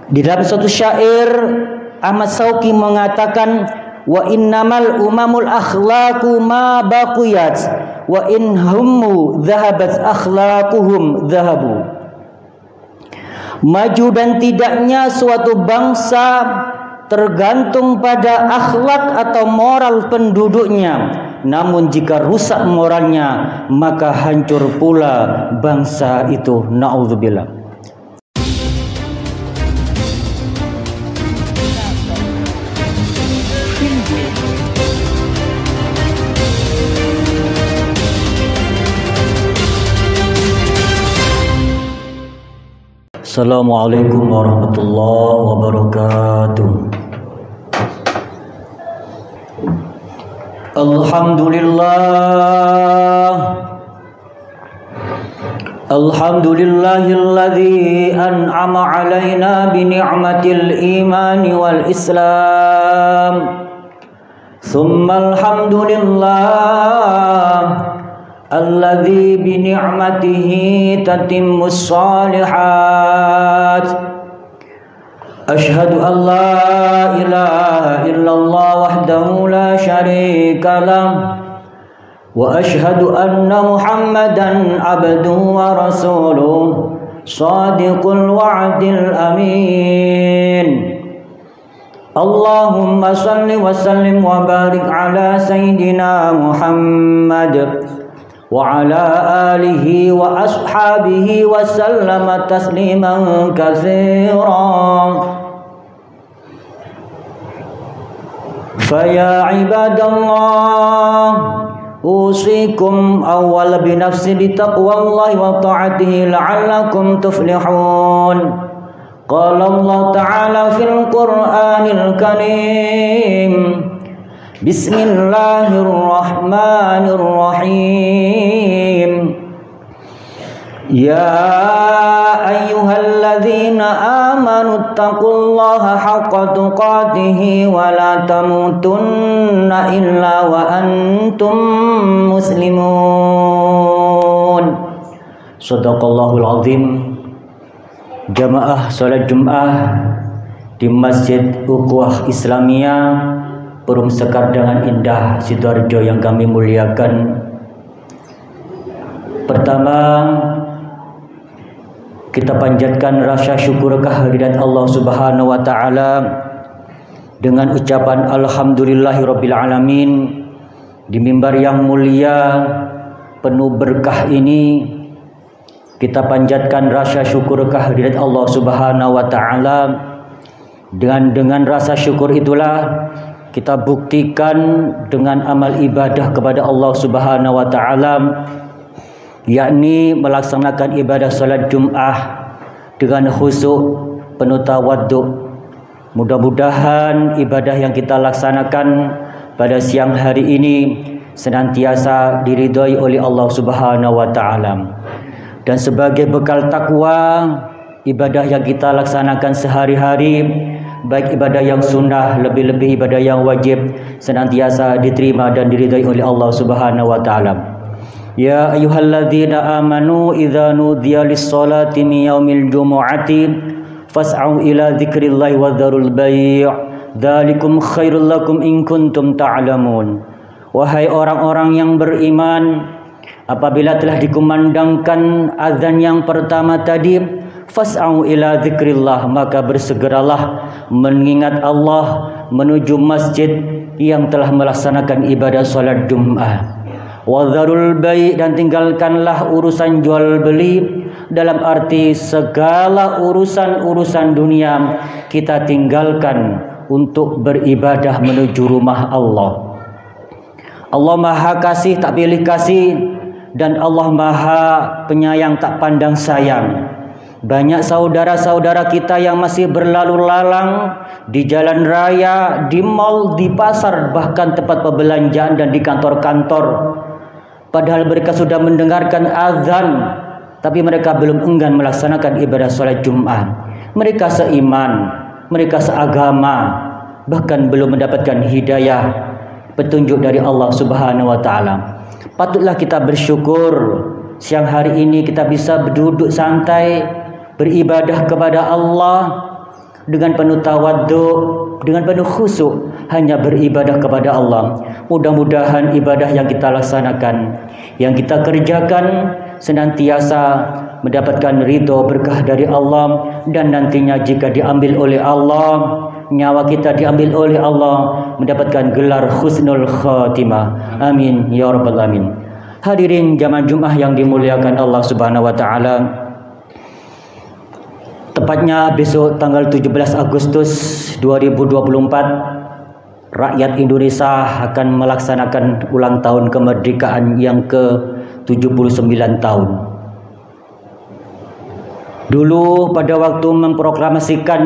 Di dalam satu syair Ahmad Shauqi mengatakan, wa innamal umamul akhlaqu ma baqiyat wa in hummu dhahabat akhlaquhum dhahabu. Maju dan tidaknya suatu bangsa tergantung pada akhlak atau moral penduduknya. Namun jika rusak moralnya, maka hancur pula bangsa itu. Na'udzubillah. Assalamualaikum warahmatullahi wabarakatuh. Alhamdulillahilladzi an'ama alaina bi ni'matil imani wal islam. Tsumma alhamdulillah alladzi bi ni'matihi tatimmus shalihat. Asyhadu an la ilaha illallah wahdahu la syarika lah wa asyhadu anna Muhammadan abduhu wa rasuluh shadiqul wa'dil amin. Allahumma salli wa sallim wa barik ala sayyidina Muhammad wa ala alihi wa ashabihi wa sallama tasliman katsiran. Faya ibadallah, usikum awwal bi nafsi bi taqwallahi wa ta'atihi la'allakum tuflihun. Qala Allah ta'ala fil Qur'anil Karim, Bismillahirrahmanirrahim. Ya ayyuhalladzina amanu taqullaha haqqa tuqatih wa la tamutunna illa wa antum muslimun. Shadaqallahul azim. Jamaah salat Jumat di Masjid Ukhuwah Islamiyah Perum Sekar dengan Indah Sidoarjo yang kami muliakan. Pertama, kita panjatkan rasa syukur kehadirat Allah Subhanahu wa taala dengan ucapan alhamdulillahirabbil alamin. Di mimbar yang mulia penuh berkah ini kita panjatkan rasa syukur kehadirat Allah Subhanahu wa taala. Dengan rasa syukur itulah kita buktikan dengan amal ibadah kepada Allah Subhanahu wa taala, yakni melaksanakan ibadah salat Jumat dengan khusyuk penuh tawaddu. Mudah-mudahan ibadah yang kita laksanakan pada siang hari ini senantiasa diridhai oleh Allah Subhanahu wa taala. Dan sebagai bekal takwa, ibadah yang kita laksanakan sehari-hari, baik ibadah yang sunnah, lebih-lebih ibadah yang wajib, senantiasa diterima dan diridhai oleh Allah Subhanahu wa taala. Ya ayyuhalladzina amanu idza nudiya lis-salati min yaumil jumu'ati fas'au ila dzikrillahi wa dzarul bai', dzalikum khairul lakum in kuntum ta'lamun. Wahai orang-orang yang beriman, apabila telah dikumandangkan azan yang pertama tadi, fas'au ila dzikrillah, maka bersegeralah mengingat Allah menuju masjid yang telah melaksanakan ibadah salat Jumat. Wa dzarul bai', dan tinggalkanlah urusan jual beli, dalam arti segala urusan-urusan dunia kita tinggalkan untuk beribadah menuju rumah Allah. Allah Maha Kasih tak pilih kasih, dan Allah Maha Penyayang tak pandang sayang. Banyak saudara-saudara kita yang masih berlalu lalang di jalan raya, di mal, di pasar, bahkan tempat perbelanjaan dan di kantor-kantor. Padahal mereka sudah mendengarkan azan, tapi mereka belum enggan melaksanakan ibadah salat Jumat. Mereka seiman, mereka seagama, bahkan belum mendapatkan hidayah, petunjuk dari Allah Subhanahu wa taala. Patutlah kita bersyukur siang hari ini kita bisa berduduk santai beribadah kepada Allah. dengan penuh tawadhu, dengan penuh khusyuk, hanya beribadah kepada Allah. Mudah-mudahan ibadah yang kita laksanakan, yang kita kerjakan, senantiasa mendapatkan ridho berkah dari Allah, dan nantinya jika diambil oleh Allah, nyawa kita diambil oleh Allah, mendapatkan gelar husnul khatimah. Amin ya rabbal alamin. Hadirin jamaah Jumat yang dimuliakan Allah Subhanahu wa taala. Tepatnya besok tanggal 17 Agustus 2024, rakyat Indonesia akan melaksanakan ulang tahun kemerdekaan yang ke-79 tahun. Dulu pada waktu memproklamasikan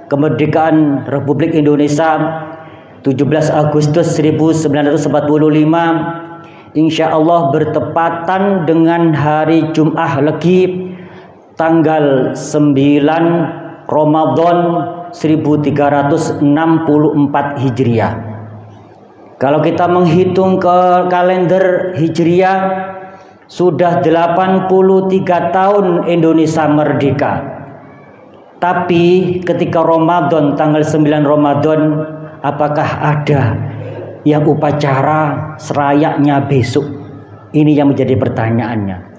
kemerdekaan Republik Indonesia 17 Agustus 1945, insya Allah bertepatan dengan hari Jum'ah Legi tanggal 9 Ramadan 1364 Hijriah. Kalau kita menghitung ke kalender Hijriah, sudah 83 tahun Indonesia merdeka. Tapi ketika Ramadan, tanggal 9 Ramadan, apakah ada yang upacara serayaknya besok? Ini yang menjadi pertanyaannya.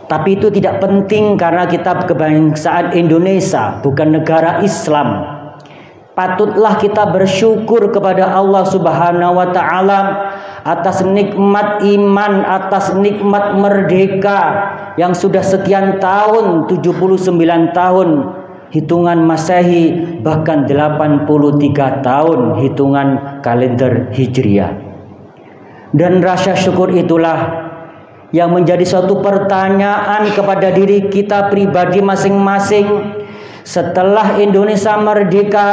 Tapi itu tidak penting karena kita kebangsaan Indonesia, bukan negara Islam. Patutlah kita bersyukur kepada Allah Subhanahu wa taala atas nikmat iman, atas nikmat merdeka yang sudah sekian tahun, 79 tahun hitungan Masehi, bahkan 83 tahun hitungan kalender Hijriah. Dan rasa syukur itulah yang menjadi suatu pertanyaan kepada diri kita pribadi masing-masing. Setelah Indonesia merdeka,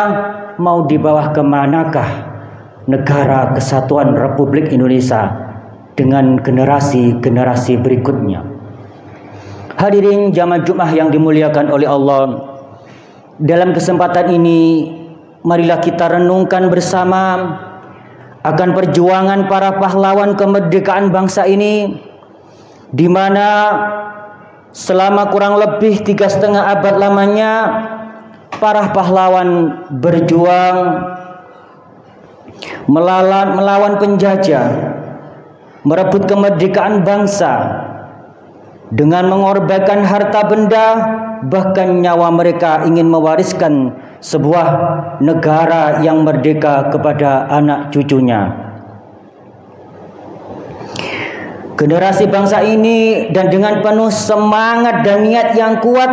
mau dibawa kemanakah negara kesatuan Republik Indonesia dengan generasi-generasi berikutnya? Hadirin jamaah Jumat yang dimuliakan oleh Allah, dalam kesempatan ini marilah kita renungkan bersama akan perjuangan para pahlawan kemerdekaan bangsa ini, di mana selama kurang lebih 3,5 abad lamanya para pahlawan berjuang melawan penjajah, merebut kemerdekaan bangsa dengan mengorbankan harta benda, bahkan nyawa mereka, ingin mewariskan sebuah negara yang merdeka kepada anak cucunya. Generasi bangsa ini, dan dengan penuh semangat dan niat yang kuat,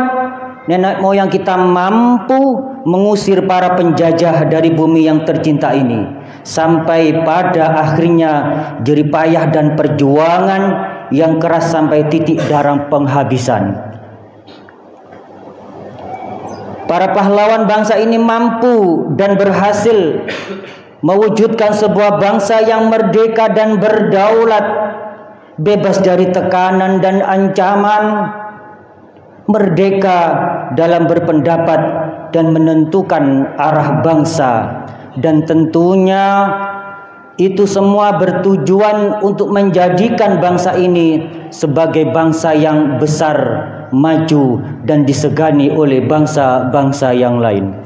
nenek moyang kita mampu mengusir para penjajah dari bumi yang tercinta ini, sampai pada akhirnya jerih payah dan perjuangan yang keras sampai titik darah penghabisan. Para pahlawan bangsa ini mampu dan berhasil mewujudkan sebuah bangsa yang merdeka dan berdaulat, bebas dari tekanan dan ancaman, merdeka dalam berpendapat dan menentukan arah bangsa. Dan tentunya itu semua bertujuan untuk menjadikan bangsa ini sebagai bangsa yang besar, maju, dan disegani oleh bangsa-bangsa yang lain.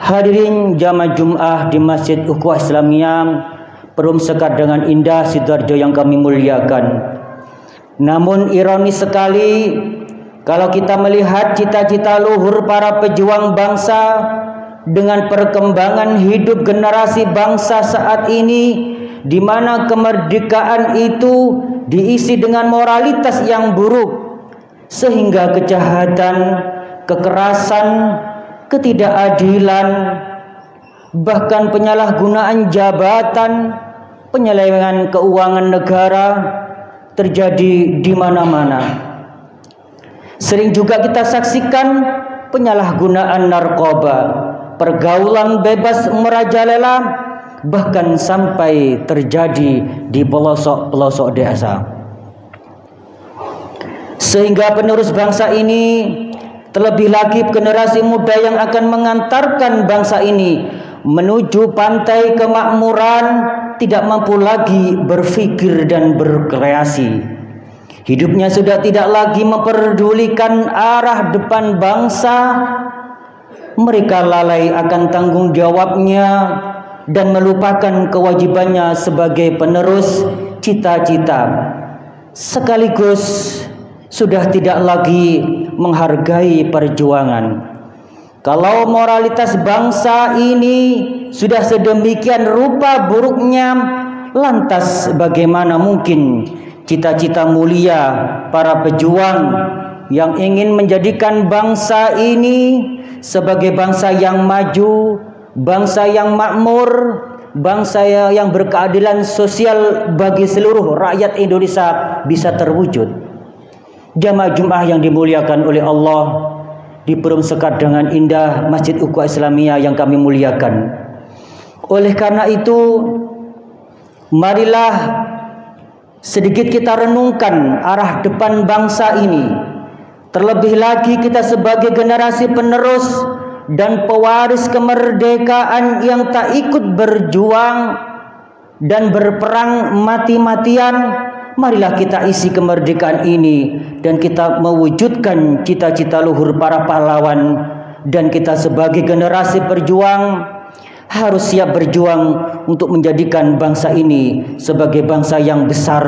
Hadirin jamaah Jumat di Masjid Ukhuwah Islamiyah Perum Sekar dengan Indah Sidoarjo yang kami muliakan. Namun ironis sekali kalau kita melihat cita-cita luhur para pejuang bangsa dengan perkembangan hidup generasi bangsa saat ini, di mana kemerdekaan itu diisi dengan moralitas yang buruk, sehingga kejahatan, kekerasan, ketidakadilan, bahkan penyalahgunaan jabatan, penyelewengan keuangan negara terjadi di mana-mana. Sering juga kita saksikan penyalahgunaan narkoba, pergaulan bebas merajalela, bahkan sampai terjadi di pelosok-pelosok desa. Sehingga penerus bangsa ini, terlebih lagi generasi muda yang akan mengantarkan bangsa ini menuju pantai kemakmuran, tidak mampu lagi berpikir dan berkreasi. Hidupnya sudah tidak lagi memperdulikan arah depan bangsa, mereka lalai akan tanggung jawabnya dan melupakan kewajibannya sebagai penerus cita-cita, sekaligus sudah tidak lagi menghargai perjuangan. Kalau moralitas bangsa ini sudah sedemikian rupa buruknya, lantas bagaimana mungkin cita-cita mulia para pejuang yang ingin menjadikan bangsa ini sebagai bangsa yang maju, bangsa yang makmur, bangsa yang berkeadilan sosial bagi seluruh rakyat Indonesia bisa terwujud. Jamaah Jumat yang dimuliakan oleh Allah, di Perumsekat dengan indah Masjid Ukhuwah Islamiyah yang kami muliakan. Oleh karena itu, marilah sedikit kita renungkan arah depan bangsa ini. Terlebih lagi kita sebagai generasi penerus dan pewaris kemerdekaan yang tak ikut berjuang dan berperang mati-matian, marilah kita isi kemerdekaan ini dan kita mewujudkan cita-cita luhur para pahlawan. Dan kita sebagai generasi perjuang harus siap berjuang untuk menjadikan bangsa ini sebagai bangsa yang besar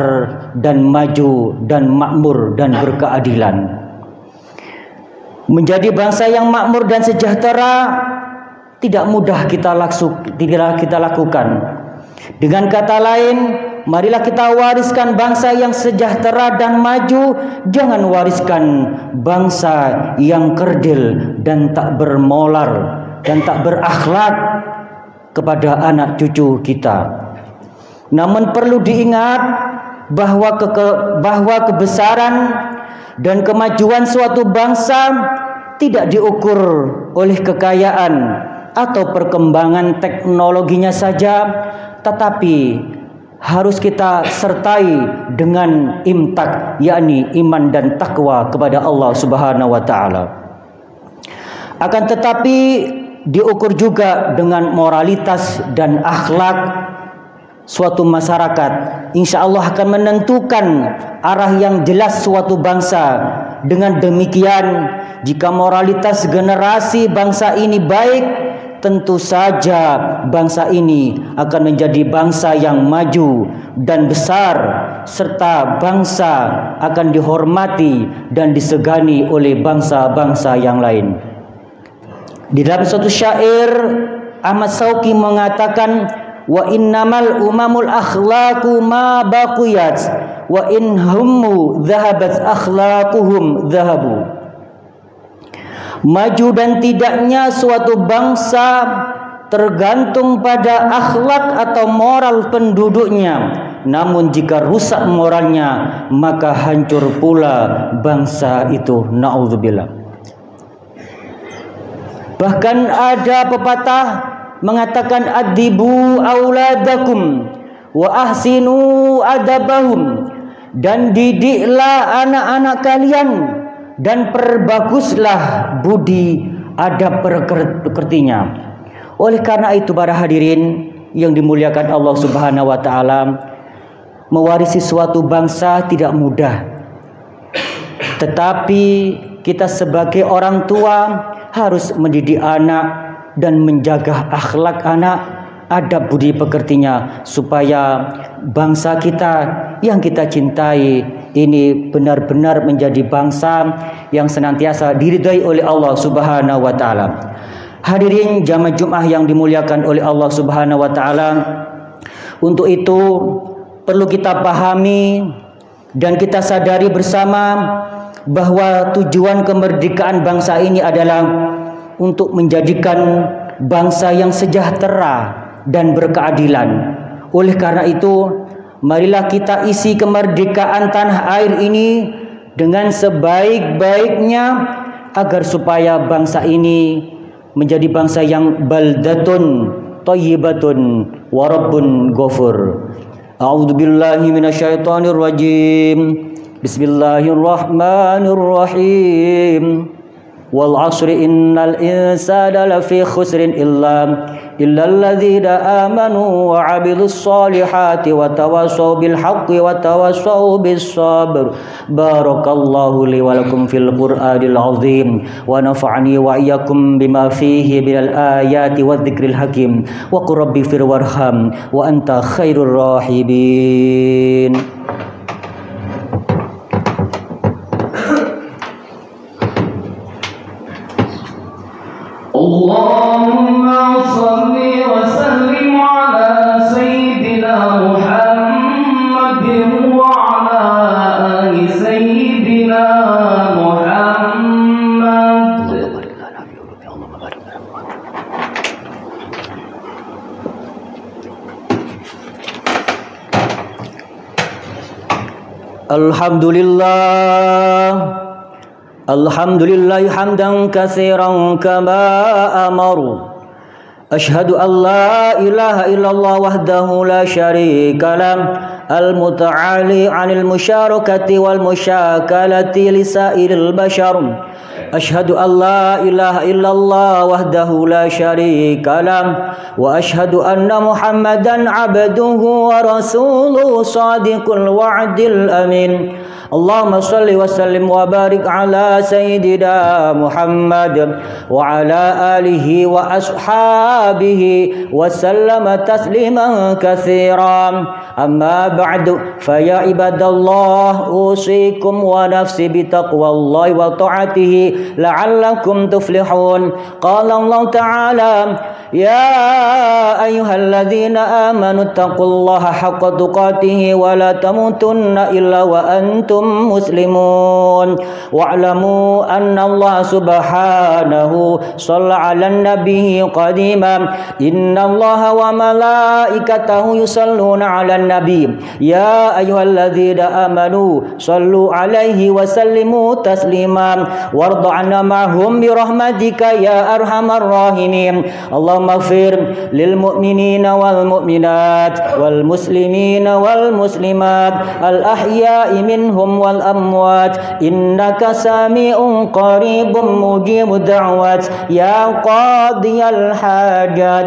dan maju dan makmur dan berkeadilan. Menjadi bangsa yang makmur dan sejahtera tidak mudah kita lakukan. Dengan kata lain, marilah kita wariskan bangsa yang sejahtera dan maju. Jangan wariskan bangsa yang kerdil dan tak bermoral dan tak berakhlak kepada anak cucu kita. Namun perlu diingat bahwa kebesaran dan kemajuan suatu bangsa tidak diukur oleh kekayaan atau perkembangan teknologinya saja, tetapi harus kita sertai dengan imtak, yakni iman dan takwa kepada Allah Subhanahu wa taala. Akan tetapi diukur juga dengan moralitas dan akhlak suatu masyarakat. Insya Allah akan menentukan arah yang jelas suatu bangsa. Dengan demikian, jika moralitas generasi bangsa ini baik, tentu saja bangsa ini akan menjadi bangsa yang maju dan besar, serta bangsa akan dihormati dan disegani oleh bangsa-bangsa yang lain. Di dalam suatu syair, Ahmad Shauqi mengatakan, wa innamal umamul akhlaqu ma baqiyat wa in hummu dhahabat akhlaquhum dhahabu. Maju dan tidaknya suatu bangsa tergantung pada akhlak atau moral penduduknya. Namun jika rusak moralnya, maka hancur pula bangsa itu. Na'udzubillah. Bahkan ada pepatah mengatakan, adibu auladakum wa ahsinu adabahum, dan didiklah anak-anak kalian dan perbaguslah budi adab pekertinya. Oleh karena itu para hadirin yang dimuliakan Allah Subhanahu wa taala, mewarisi suatu bangsa tidak mudah. Tetapi kita sebagai orang tua harus mendidik anak dan menjaga akhlak anak, adab budi pekertinya, supaya bangsa kita yang kita cintai ini benar-benar menjadi bangsa yang senantiasa diridhai oleh Allah Subhanahu wa taala. Hadirin jamaah Jumat yang dimuliakan oleh Allah Subhanahu wa taala, untuk itu perlu kita pahami dan kita sadari bersama bahwa tujuan kemerdekaan bangsa ini adalah untuk menjadikan bangsa yang sejahtera dan berkeadilan. Oleh karena itu, marilah kita isi kemerdekaan tanah air ini dengan sebaik-baiknya, agar supaya bangsa ini menjadi bangsa yang baldatun thayyibatun wa rabbun ghafur. A'udzubillahi minasyaitonir rajim. Bismillahirrahmanirrahim. wal 'asri innal insana lafi khusrin illa alladzina amanu wa 'amilus solihati wa tawassaw bil haqqi wa tawassaw bis sabr. Barakallahu li wa lakum fil Qur'anil 'azim wa nafa'ani wa iyyakum bima fihi minal ayati wadh-dhikril hakim. Wa qur rabbi fir warham wa anta khairur rahimin. Allahumma salli wa sallim ala sayyidina Muhammadin wa ala ali sayyidina Muhammad. Alhamdulillah. Alhamdulillah hamdan katsiran kama amaru. Ashhadu an la ilaha illallah wahdahu la syarika lah, al-muta'ali 'anil musyarakati wal musyakalati li sa'iril bashar. Ashhadu an la ilaha illallah wahdahu la syarika lah, wa ashhadu anna Muhammadan 'abduhu wa rasuluhu shadiqul wa'dil amin. Allahumma salli wa sallim wa barik ala sayyidina Muhammad wa ala alihi wa ashabihi wa sallama tasliman katsiran. Amma ba'du, fa ya ibadallah, usikum wa nafsi bi taqwallahi wa ta'atihi la'allakum tuflihun. Qala Allah ta'ala, ya ayyuhalladzina amanu taqullaha haqqa tuqatih wa la tamutunna illa wa antum muslimun. Wa'lamu anna Allah subhanahu shalla 'alan nabiyyi qadima. Inna Allah wa malaikatahu yusalluna 'alan nabiy. Ya ayyuhalladzina amanu sallu 'alaihi wa sallimu taslima. Warda 'anna ma'hum bi rahmatika ya arhamar rahimin. Allahumma ighfir lil mu'minina wal mu'minat wal muslimina wal muslimat al ahya'i minhum wal amwat innaka sami'un qaribun mujibud da'wat ya qadiyal hajat.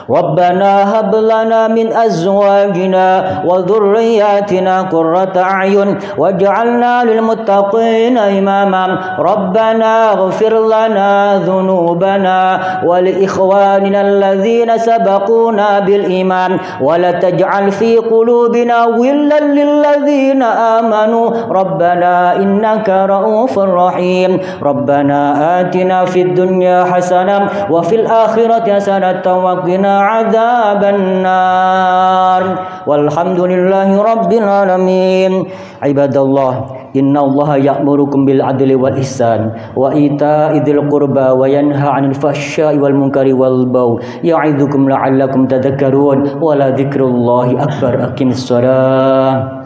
Rabbana hab lana min azwajina wa dhurriyyatina qurrata a'yun waj'alna lil muttaqina imama. Rabbana ighfir lana dhunubana wa li ikhwanina alladhina sabaquna bil iman wa la taj'al fi qulubina ghillan lil ladzina amanu rabbana innaka ra'ufur rahim. Rabbana atina fid dunya hasanah wa fil akhirati hasanatan wa qina adzaban nar. Walhamdulillahi rabbil alamin. Ibadallah, inna Allaha ya'murukum bil adli wal ihsan wa ita'i dzil qurba wa yanha 'anil fahsya'i wal munkari wal baghi ya'idzukum la'allakum tadhakkarun. Wa la dzikrullahi akbar. Aqimis shalah.